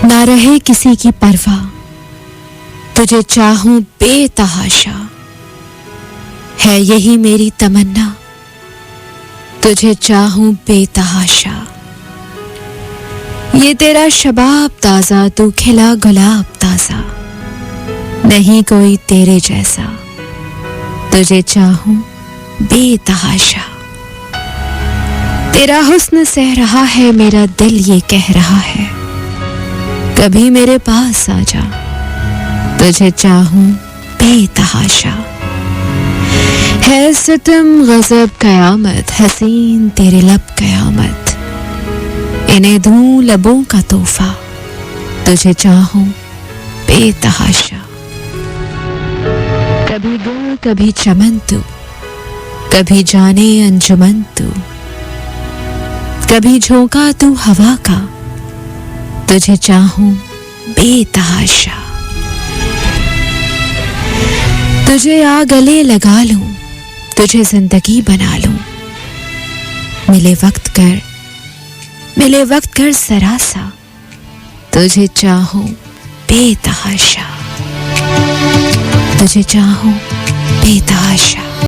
ना रहे किसी की परवाह, तुझे चाहूं बेतहाशा। है यही मेरी तमन्ना, तुझे चाहूं बेतहाशा। ये तेरा शबाब ताजा, तू खिला गुलाब ताजा। नहीं कोई तेरे जैसा, तुझे चाहूं बेतहाशा। तेरा हुस्न सह रहा है, मेरा दिल ये कह रहा है, कभी मेरे पास आ जा, तुझे चाहूं बेतहाशा। है सितम गजब कयामत, हसीन तेरे लब कयामत। इन्हें दूं लबों का तोहफा, तुझे चाहूं बेतहाशा। कभी गुल कभी चमन तू, कभी जाने अंजुमन तू। कभी झोंका तू हवा का, तुझे चाहूं बेतहाशा। तुझे आ गले लगा लूं, तुझे जिंदगी बना लूं। मिले वक्त कर जरा सा, तुझे चाहूं बेतहाशा। तुझे चाहूं बेतहाशा।